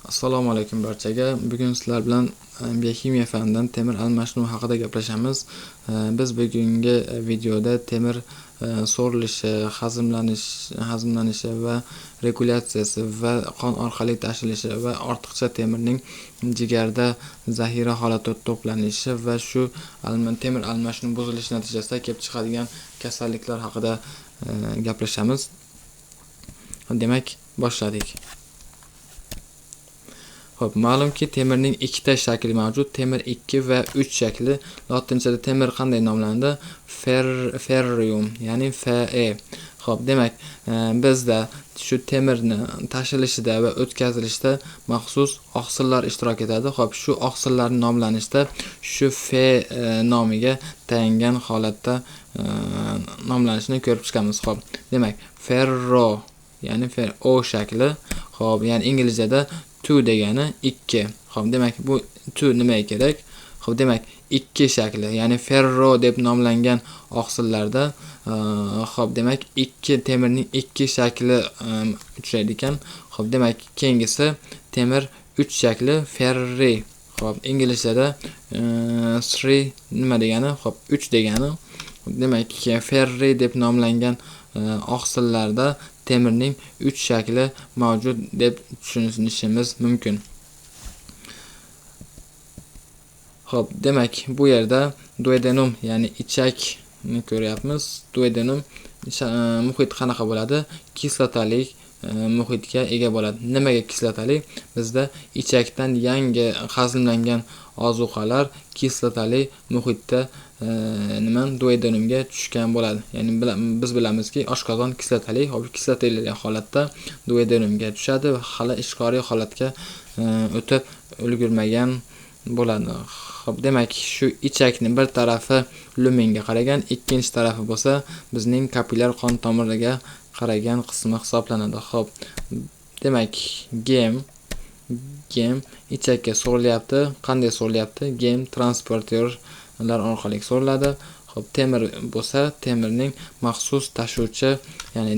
Assalomu alaykum barchaga. Bugun sizlar bilan biokimiya fanidan temir almashinuvi haqida gaplashamiz. Biz bugungi videoda temir so'rilishi, hazmlanishi va regulyatsiyasi va qon orqali tashilishi va ortiqcha temirning jigarda zaxira holatda to'planishi va shu temir almashinuvi buzilishi natijasida kelib chiqadigan kasalliklar haqida gaplashamiz. Demak, boshladik. Xo'p, ma'lumki temirning ikkita shakli mavjud. Temir 2 va 3 shakli. Lotinchada temir qanday nomlanadi? Ferrium, ya'ni Fe. Xo'p, demak, bizda shu temirni tashilishida va o'tkazilishida maxsus oqsillar ishtirok etadi. Xo'p, shu oqsillarning nomlanishida shu Fe nomiga tayangan holatda nomlanishini ko'rib chiqamiz. Xo'p, demak, ferro, ya'ni O shakli. Xo'p, ya'ni inglizchada 2 degani 2. Xo'p, demak bu 2 nimaga kerak? Xo'p, demak 2 shakli, ya'ni ferro deb nomlangan oqsillarda xo'p, demak 2 temirning 2 shakli uchraydi ekan. Xo'p, demak keyingisi temir 3 shakli ferri. Xo'p, inglizchada 3 nima degani? Xo'p, 3 degani. Demak ferri deb nomlangan oqsillarda temirning 3 shakli mavjud deb tushunishimiz mumkin. Xo'p, demak bu yerda duodenum, ya'ni ichakni ko'ryapmiz. Duodenum muhit qanaqa bo'ladi? Kislotalik muhitga ega bo'ladi. Nimaga kislotalik? Bizda ichakdan yangi hazmlangan ozuqalar kislotali muhitda duodenumga tushgan bo'ladi. Ya'ni biz bilamizki, oshqozon kislotali, kislotali holatda duodenumga tushadi va hali ishqoriy holatga o'tib ulgurmagan bo'ladi. Xo'p, demak shu ichakning bir tarafi lumenga qaragan, ikkinchi tarafi bo'lsa bizning kapillyar qon tomiriga qaragan qismi hisoblanadi. Xo'p, demak gem ichakka so'rilyapti. Qanday so'rilyapti? Gem transportyorlar orqali so'riladi. Xo'p, temir bo'lsa temirning maxsus tashuvchi, ya'ni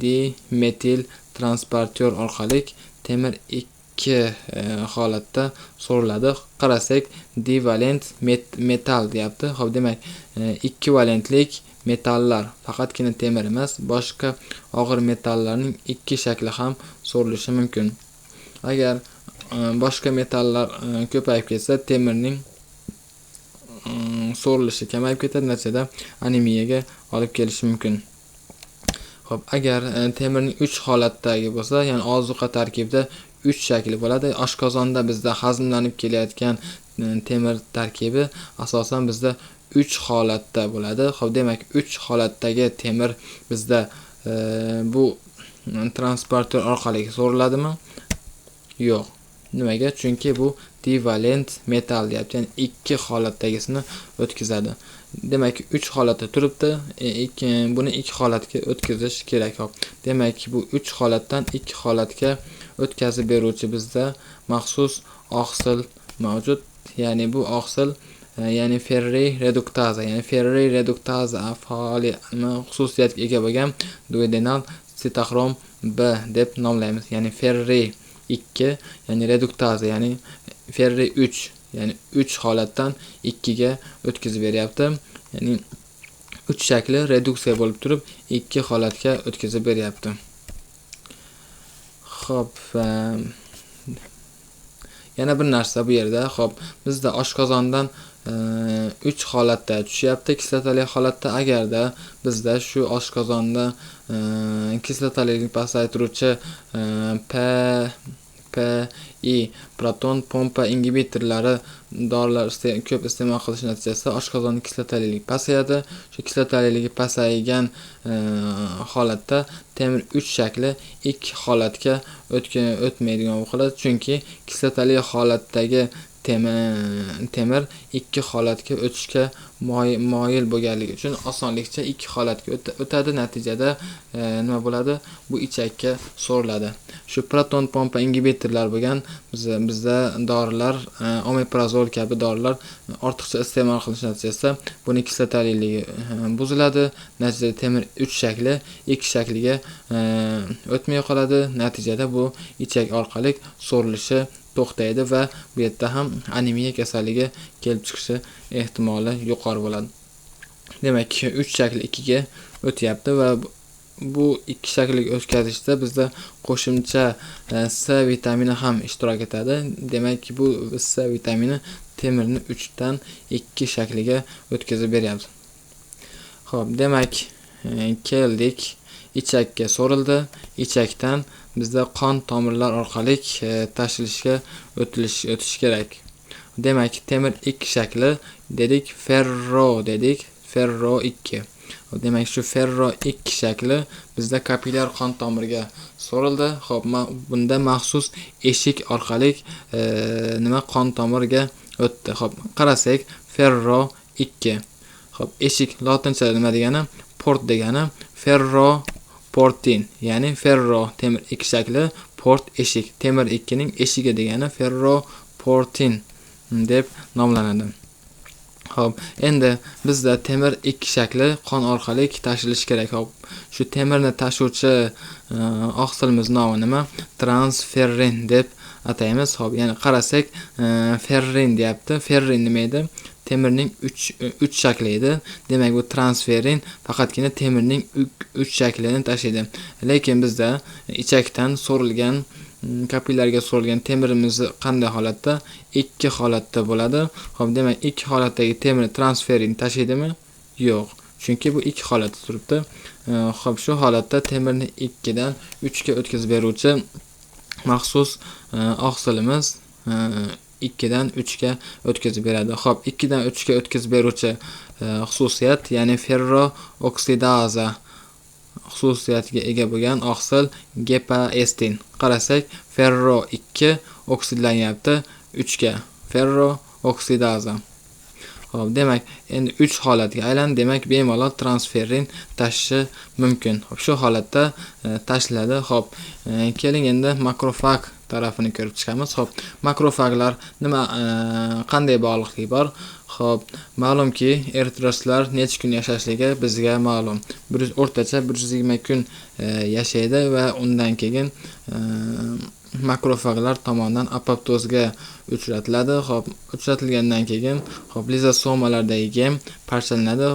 dimetil transportyor orqali temir 2 holatda so'riladi. Qarasak, divalent metal deyapti. Xo'p, demak ekvivalentlik metallar faqatgina temir emas, boshqa og'ir metallarning 2 shakli ham so'rilishi mumkin. Agar boshqa metallar ko'payib ketsa, temirning so'rilishi kamayib ketadi, natijada anemiyaga olib kelishi mumkin. Xo'p, agar temirning 3 holatdagi bo'lsa, ya'ni ozuqa tarkibida 3 shakli bo'ladi. Oshqozonda bizda hazmlanib kelayotgan temir tarkibi asosan bizda 3 holatda bo'ladi. Xo'p, demak 3 holatdagi temir bizda bu transportyor orqali so'riladimi? Yo'q. Nimaga? Chunki bu divalent metal deyapti, ya'ni 2 holatdagisini o'tkazadi. Demak 3 holatda turibdi, buni 2 holatga o'tkazish kerak. Hop. Demak bu 3 holatdan 2 holatga o'tkazib beruvchi bizda maxsus oqsil mavjud. Ya'ni bu oqsil ya'ni ferri reduktaza, xususiyatga ega bo'lgan duodenal sitoxrom B deb nomlaymiz. Ya'ni ferri 2, ya'ni reduktaza, ya'ni ferri 3, ya'ni 3 holatdan 2 ga o'tkazib beryapti. Ya'ni 3 shakli reduksiya bo'lib turib 2 holatga o'tkazib beryapti. Xo'p, yana bir narsa bu yerda. Xo'p, bizda oshqozondan 3 holatda tushyapti, kislotali holatda. Agarda bizda shu oshqozonda kislotalilikni pasaytiruvchi PI proton pompa ingibitorlari dorilar ko'p iste'mol qilish natijasida oshqozonning kislotalilik pasayadi. Shu kislotaliligi pasaygan holatda temir 3 shakli 2 holatga o'tmaydigan bo'ladi. Chunki kislotali holatdagi temir ikki holatga o'tishga moyil bo'lganligi uchun osonlikcha ikki holatga o'tadi. Natijada nima bo'ladi? Bu ichakka so'riladi. Shu proton pompa ingibitorlar bo'lgan bizda dorilar, omeprazol kabi dorilar ortiqcha iste'mol qilish natijasida buning kislotaliligi buziladi. Natijada temir 3 shakli 2 shakliga o'tmay qoladi. Natijada bu ichak orqali so'rilishi to'xtaydi va bu yerda ham anemiya kasalligi kelib chiqishi ehtimoli yuqori bo'ladi. Demak, 3 shakli 2 ga o'tyapti va bu 2 shaklga o'tkazishda bizda qo'shimcha C vitamini ham ishtirok etadi. Demak, bu C vitamini temirni 3 dan 2 shakliga o'tkazib beryapti. Xo'p, demak, keldik. Ichakka so'rildi. Ichakdan bizda qon tomirlar orqali tashilishga o'tish kerak. Demak, temir 2 shakli dedik, ferro 2. Demak, shu ferro 2 shakli bizda kapillyar qon tomiriga so'rildi. Xo'p, bunda maxsus eshik orqali qon tomiriga o'tdi. Xo'p, qarasak, ferro 2. Xo'p, eshik lotinchada nima degani? Port degani. Ferro portin, ya'ni ferro temir 2 shakli, port eshik. Temir 2 ning eshigi degani ferro portin deb nomlanadi. Xo'p, endi bizda temir 2 shakli qon orqali tashilishi kerak. Xo'p, shu temirni tashuvchi oqsilimiz nomi nima? Transferrin deb ataymiz. Xo'p, ya'ni qarasak, ferrin deyapti. Ferrin nima edi? Temirning 3 shakli edi. Demak, bu transferin faqatgina temirning 3 shaklini tashiydi. Lekin bizda ichakdan so'rilgan, kapillarga so'rilgan temirimiz qanday holatda? 2 holatda bo'ladi. Xo'p, demak, 2 holatdagi temir transferin tashiydimi? Yo'q. Chunki bu 2 holatda turibdi. Xo'p, shu holatda temirni 2 dan 3 ga o'tkazib beruvchi maxsus oqsilimiz 2 dan 3 ga o'tkazib beradi. Xo'p, 2 dan 3 ga o'tkazib beruvchi xususiyat, ya'ni ferro oksidaza xususiyatiga ega bo'lgan oqsil gepaestin. Qarasak, ferro 2 oksidlanyapti 3 ga. Ferro oksidaza. Xo'p, demak, endi 3 holatga aylandi. Demak, bemalol transferin tashishi mumkin. Xo'p, shu holatda tashiladi. Xo'p, keling endi makrofag tarafini ko'rib chiqamiz. Xo'p, makrofaglar qanday bog'liqligi bor? Xo'p, ma'lumki, eritrositlar necha kun yashashligi bizga ma'lum. O'rtacha 120 kun yashaydi va undan keyin makrofaglar tomonidan apoptozga uchratiladi. Xo'p, uchratilgandan keyin lizosomalardagi gem parchalanadi.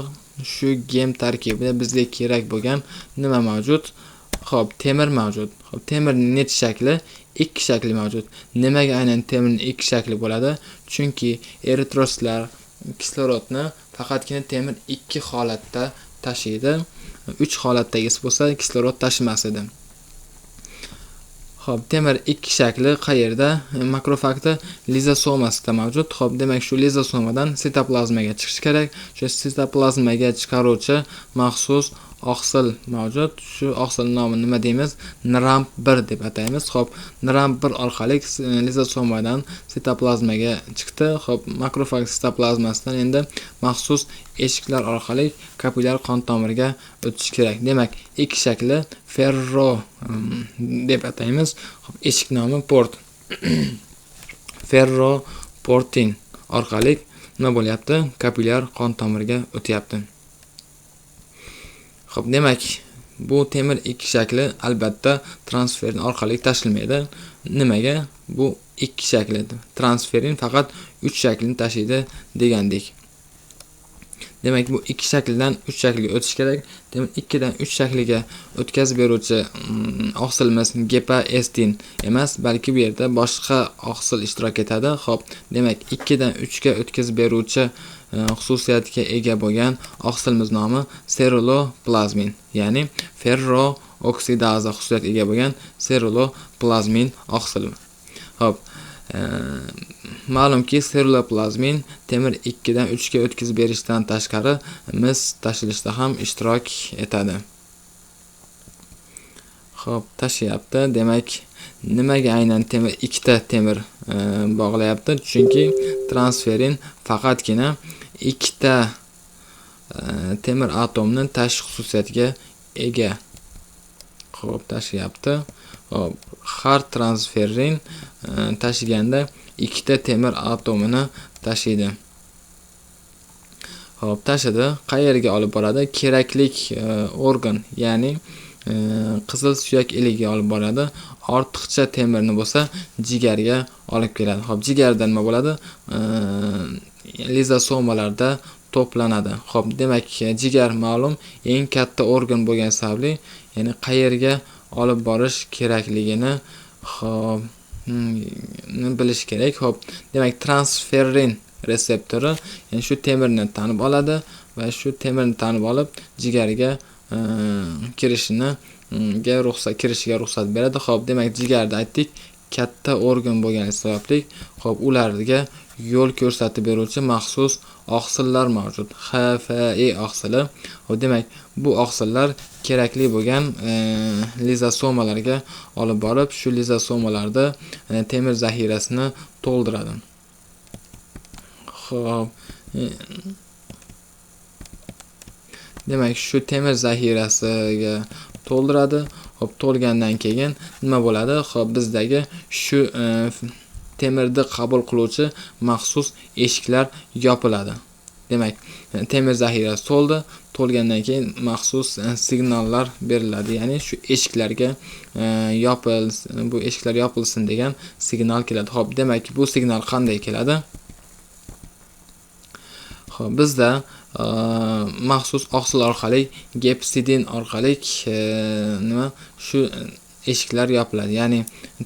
Shu gem tarkibida bizga kerak bo'lgan nima mavjud? Xo'p, temir mavjud. Xo'p, temirning necha shakli? 2 shakli mavjud. Nimaga aynan temirning 2 shakli bo'ladi? Chunki eritrositlar kislorodni faqatgina temir 2 holatda tashiydi. 3 holatdagisi bo'lsa kislorod tashimas edi. Xo'p, temir 2 shakli qayerda? Makrofagda lizosomasida mavjud. Xo'p, demak, shu lizosomadan sitoplazmaga chiqishi kerak. Shu sitoplazmaga chiqaruvchi maxsus oqsil mavjud. Shu oqsil nomi nima deymiz? NRAM1 deb ataymiz. Xo'p, NRAM1 orqali lizosomadan sitoplazmaga chiqdi. Xo'p, makrofag sitoplazmasidan endi maxsus eshiklar orqali kapillyar qon tomiriga o'tishi kerak. Demak, 2 shakli ferro deb ataymiz. Xo'p, eshik nomi port. Ferro portin orqali nima bo'lyapti? Kapillyar qon tomiriga o'tyapti. Xo'p, demak, bu temir 2 shakli albatta transferin orqali tashilmaydi. Nimaga? Bu 2 shakli. Transferin faqat 3 shaklini tashiydi degandik. Demak, bu 2 shakldan 3 shakliga o'tish kerak. Demak, 2 dan 3 shakliga o'tkazib beruvchi oqsilimiz gepaestin emas, balki bu yerda boshqa oqsil ishtirok etadi. Xo'p, demak, 2 dan 3 ga o'tkazib beruvchi xususiyatga ega bo'lgan oqsilimiz nomi seruloplazmin, ya'ni ferro oksidaza xususiyatiga ega bo'lgan seruloplazmin oqsili. Xo'p, ma'lumki, seruloplazmin temir 2 dan 3 ga o'tkazib berishdan tashqari mis tashilishda ham ishtirok etadi. Xo'p, tashiyapti. Demak, Nimaga aynan temir ikkita temir bog'layapti? Chunki transferin faqatgina ikkita temir atomni tashish xususiyatiga ega. Xo'p, tashiyapti. Xo'p, har transferin tashiganda ikkita temir atomini tashiydi. Xo'p, tashidi. Qayerga olib boradi? Keraklik organ, ya'ni qizil suyak iligiga olib boradi. Ortiqcha temirni bo'lsa, jigarga olib keladi. Xo'p, jigardan nima bo'ladi? Lizosomalarda to'planadi. Xo'p, demak, jigar ma'lum eng katta organ bo'lgani sababli, ya'ni qayerga olib borish kerakligini bilish kerak. Xo'p, demak, transferin reseptori, ya'ni shu temirni tanib oladi va shu temirni tanib olib jigarga kirishiga ruxsat beradi. Xo'p, demak, jigarda aytdik, katta organ bo'lgani sababli, xo'p, ularga yo'l ko'rsatib beruvchi maxsus oqsillar mavjud. HFE oqsili. Xo'p, demak, bu oqsillar kerakli bo'lgan lizosomalarga olib borib, shu lizosomalarda temir zaxirasini to'ldiradi. Xo'p, demak, shu temir zaxirasiga to'ldiradi. Xo'p, to'lgandan keyin nima bo'ladi? Xo'p, bizdagi shu temirni qabul qiluvchi maxsus eshiklar yopiladi. Demak, temir zaxirasi to'ldi. To'lgandan keyin maxsus signallar beriladi. Ya'ni shu eshiklarga bu eshiklar yopilsin degan signal keladi. Xo'p, demak, bu signal qanday keladi? Xo'p, bizda maxsus oqsil orqali, gepsidin orqali shu eshiklar yopiladi. Ya'ni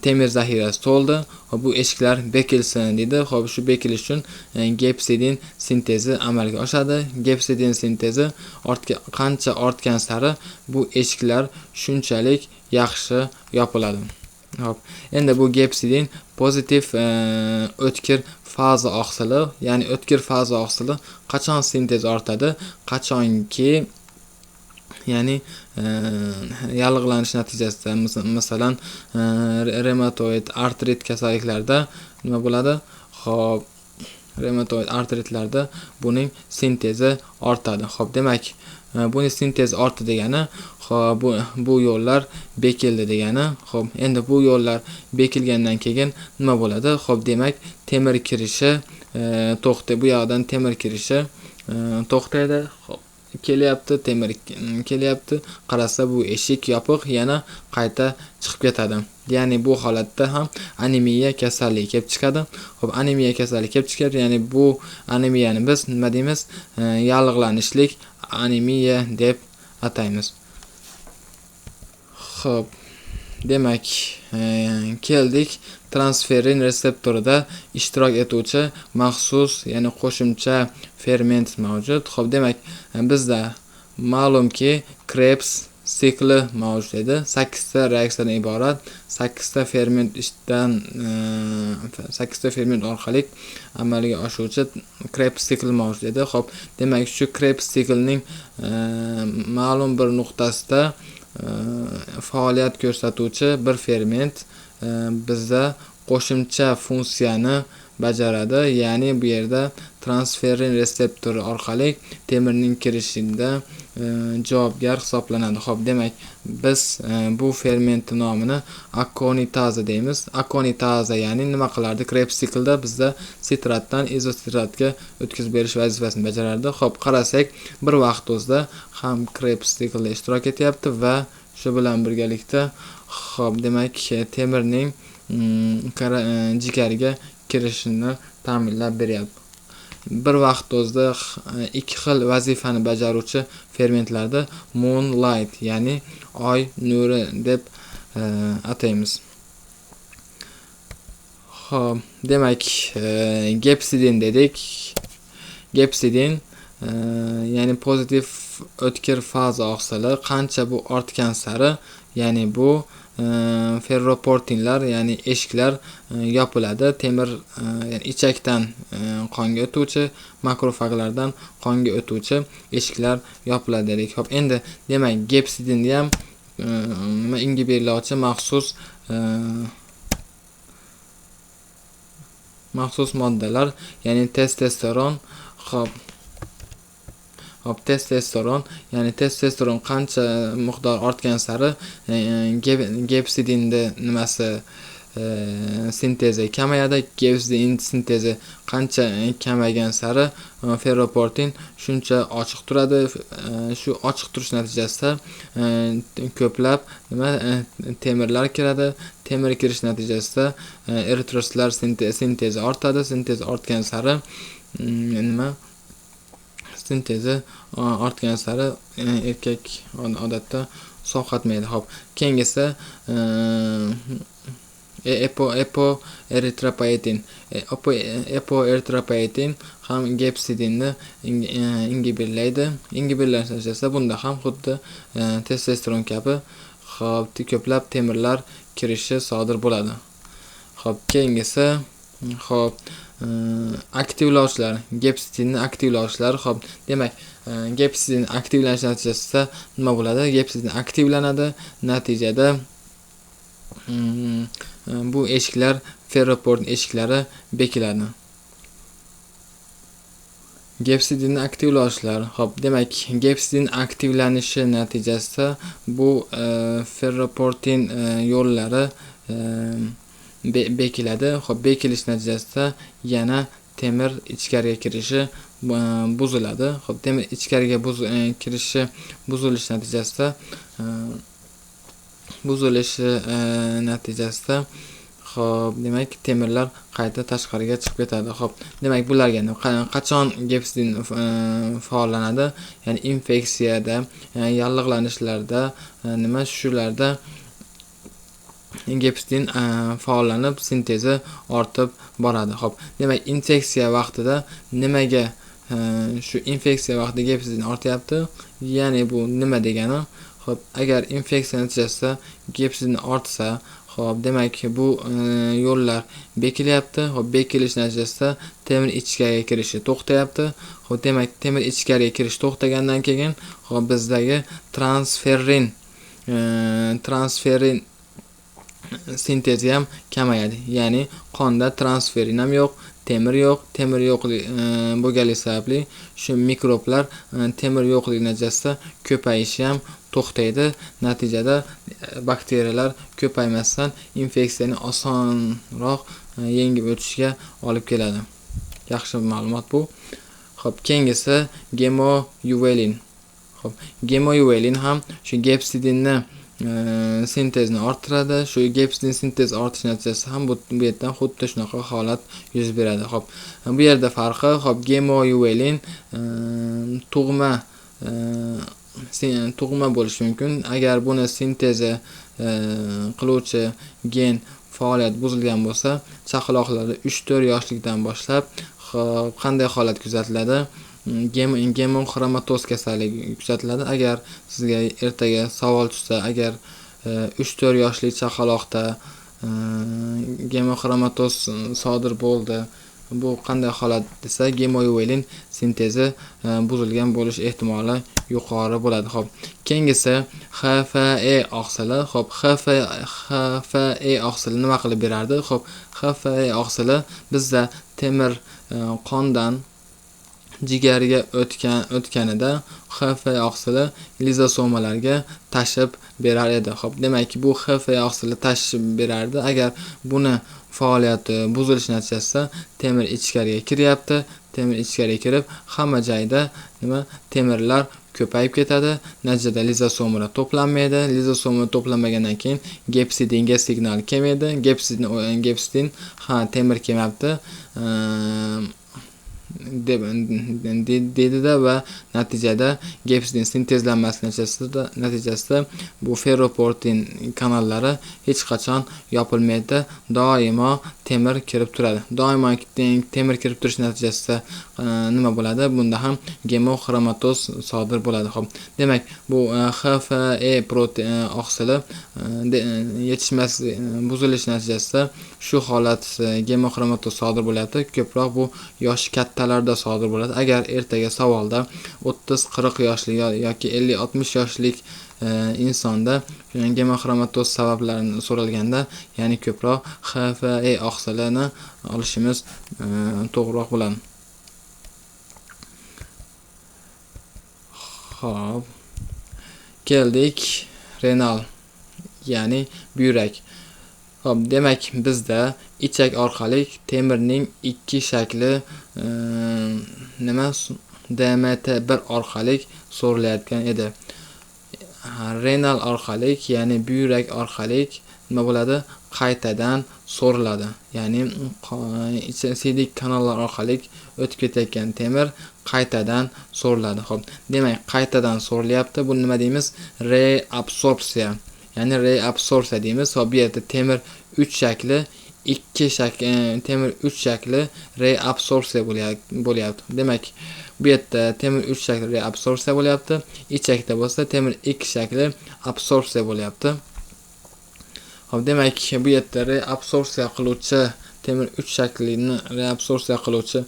temir zaxirasi to'ldi. Bu eshiklar bekilsin dedi. Xo'p, shu bekilish uchun gepsidin sintezi amalga oshadi. Gepsidin sintezi qancha ortgan sari bu eshiklar shunchalik yaxshi yopiladi. Xo'p, endi bu gepsidin pozitiv o'tkir faza oqsili, ya'ni o'tkir faza oqsili qachon sintez ortadi? Qachonki, ya'ni yallig'lanish natijasida, masalan, reumatoid artrit kasalliklarda nima bo'ladi? Xo'p, reumatoid artritlarda buning sintezi ortadi. Xo'p, demak, buning sintezi ortdi degani, xo'p, bu yo'llar bekildi degani. Xo'p, endi bu yo'llar bekilgandan keyin nima bo'ladi? Xo'p, demak, temir kirishi to'xtaydi. Bu yoqdan temir kirishi to'xtaydi. Xo'p, temir kelyapti. Qarasa, bu eshik yopiq, yana qayta chiqib ketadi. Ya'ni bu holatda ham anemiya kasalligi kelib chiqadi. Xo'p, anemiya kasalligi kelib chiqadi. Ya'ni bu anemiyani biz nima deymiz? Yallig'lanishlik anemiya deb ataymiz. Xo'p, demak, keldik transferin reseptorida ishtirok etuvchi maxsus, ya'ni qo'shimcha ferment mavjud. Xo'p, demak, bizda ma'lumki Krebs sikli mavjud edi. 8 ta reaksiyadan iborat. 8 ta ferment orqali amalga oshuvchi Krebs sikli mavjud edi. Xo'p, demak, shu Krebs siklining ma'lum bir nuqtasida faoliyat ko'rsatuvchi bir ferment bizda qo'shimcha funksiyani bajaradi. Ya'ni bu yerda transferin reseptori orqali temirning kirishida javobgar hisoblanadi. Xo'p, demak, biz bu ferment nomini akonitaza deymiz. Akonitaza ya'ni nima qilardi? Krebs siklda bizda sitratdan izositratga o'tkazib berish vazifasini bajarardi. Xo'p, qarasak, bir vaqt o'zida ham Krebs siklda ishtirok etyapti va shu bilan birgalikda, xo'p, demak, temirning jigarga kirishini ta'minlab beryapti. Bir vaqt o'zida ikki xil vazifani bajaruvchi fermentlarni moonlight, ya'ni oy nuri deb ataymiz. Xo'p, demak, gepsidin dedik. Gepsidin ya'ni pozitiv o'tkir faza oqsili qancha bu ortgan sari, ya'ni bu ferroportinlar, ya'ni eshiklar yopiladi. Temir, ya'ni ichakdan qonga o'tuvchi, makrofaglardan qonga o'tuvchi eshiklar yopiladi dedik. Xo'p, endi demak, gepsidinni ham nima ingib beriluvchi maxsus moddalar, ya'ni testosteron. Ya'ni testosteron qancha miqdor ortgan sari gepsidinni nimasi sintezi kamayadi. Gepsidin sintezi qancha kamaygan sari ferroportin shuncha ochiq turadi. Shu ochiq turish natijasida ko'plab temirlar kiradi. Temir kirish natijasida eritrositlar sintezi ortadi. Sintez ortgan sari sintezi ortgan sari erkak odatda sovqatmaydi. Xo'p, keyingisi epoeritropoetin ham gepsidinni ingibirlaydi. Ingibirlash natijasida bunda ham xuddi testosteron kabi ko'plab temirlar kirishi sodir bo'ladi. Xo'p, keyingisi aktivlovchilar, gepsidinni aktivlovchilar. Xo'p, demak, gepsidin aktivlanish natijasida nima bo'ladi? Gepsidin aktivlanadi. Natijada bu eshiklar, ferroportin eshiklari bekiladi. Gepsidinni aktivlovchilar. Xo'p, demak, gepsidin aktivlanishi natijasida bu ferroportin yo'llari bekiladi. Xo'p, bekilish natijasida yana temir ichkariga kirishi buziladi. Xo'p, temir ichkariga kirishi buzilish natijasida xo'p, demak, temirlar qayta tashqariga chiqib ketadi. Xo'p, demak, bularga qachon gepsidin faollanadi? Ya'ni infeksiyada, yallig'lanishlarda, shularda gepsidin faollanib, sintezi ortib boradi. Xo'p, demak, infeksiya vaqtida nimaga shu infeksiya vaqtida gepsidin ortyapti? Ya'ni bu nima degani? Xo'p, agar infeksiya natijasida gepsidin ortsa, xo'p, demak, bu yo'llar bekilyapti. Xo'p, bekilish natijasida temir ichkariga kirishi to'xtayapti. Xo'p, demak, temir ichkariga kirish to'xtagandan keyin xo'p, bizdagi transferrin sintezi ham kamayadi. Ya'ni qonda transferin ham yo'q, temir yo'q. Temir yo'q bo'lganligi sababli shu mikroblar temir yo'qligi natijasida ko'payishi ham to'xtaydi. Natijada bakteriyalar ko'paymasdan infeksiyani osonroq yengib o'tishiga olib keladi. Yaxshi ma'lumot bu. Xo'p, keyingisi gemoyuvelin. Xo'p, gemoyuvelin ham shu gepsidinni sintezni orttiradi. Shu gepsidin sintez ortish natijasida ham bu yerdan xuddi shunaqa holat yuz beradi. Xo'p, bu yerda farqi, xo'p, gemoyuvelin tug'ma bo'lishi mumkin. Agar buni sintezi qiluvchi gen faoliyat buzilgan bo'lsa, chaqaloqlarda 3-4 yoshlikdan boshlab qanday holat kuzatiladi? Gemoxromatoz kasalligi kuzatiladi. Agar sizga ertaga savol tushsa, agar 3-4 yoshli chaqaloqda gemoxromatoz sodir bo'ldi, bu qanday holat desa, gemoyuvelin sintezi buzilgan bo'lish ehtimoli yuqori bo'ladi. Xo'p, keyingisi HFE oqsili. Xo'p, HFE oqsili nima qilib berardi? Xo'p, HFE oqsili bizda temir qondan jigarga o'tganida HFE oqsili lizosomalarga tashib berar edi. Xo'p, demak, bu HFE oqsili tashib berardi. Agar buni faoliyati buzilish natijasida temir ichkariga kiryapti. Temir ichkariga kirib, hamma joyda temirlar ko'payib ketadi. Natijada lizosomalar to'planmaydi. Lizosomalar to'planmagandan keyin gepsidinga signal kelmaydi. Gepsidin temir kelmayapti dedida va natijada gepsidin sintezlanmasi natijasida bu ferroportin kanallari hech qachon yopilmaydi. Doimo temir kirib turadi. Doimo temir kirib turish natijasida nima bo'ladi? Bunda ham gemoxromatoz sodir bo'ladi. Xo'p, demak, bu HFE protein oqsili yetishmas buzilish natijasida shu holat gemoxromatoz sodir bo'lyapti. Ko'proq bu yoshi kattalarda sodir bo'ladi. Agar ertaga savolda 30-40 yoshli yoki 50-60 yoshlik insonda gemokromatoz sabablarini so'ralganda, ya'ni ko'proq HFE oqsilini olishimiz to'g'riroq bo'ladi. Xo'p, keldik renal, ya'ni buyrak. Xo'p, demak bizda ichak orqali temirning ikki shakli DMT1 orqali so'rilayotgan edi. Renal orqali, ya'ni buyrak orqali nima bo'ladi? Qaytadan so'riladi. Ya'ni siydik kanallar orqali o'tib ketayotgan temir qaytadan so'riladi. Xo'p, demak qaytadan so'rilyapti. Bu nima deymiz? Reabsorpsiya. Ya'ni reabsorpsiya deymiz. Xo'p, bu yerda temir 3 shakli temir 3 shakli reabsorpsiya bo'lyapti. Demak, bu yerda temir 3 shakli reabsorpsiya bo'lyapti. Ichakda bo'lsa temir 2 shakli absorpsiya bo'lyapti. Xo'p, demak, bu yerda reabsorpsiya qiluvchi temir 3 shaklini reabsorpsiya qiluvchi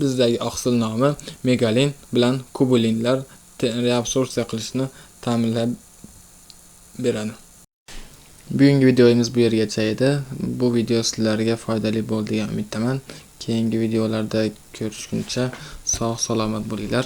bizdagi oqsil nomi megalin bilan kubulinlar reabsorpsiya qilishni ta'minlab beradi. Bugungi videomiz bu yergacha edi. Bu video sizlarga foydali bo'ldi degan umiddaman. Keyingi videolarda ko'rishguncha sog' salomat bo'linglar.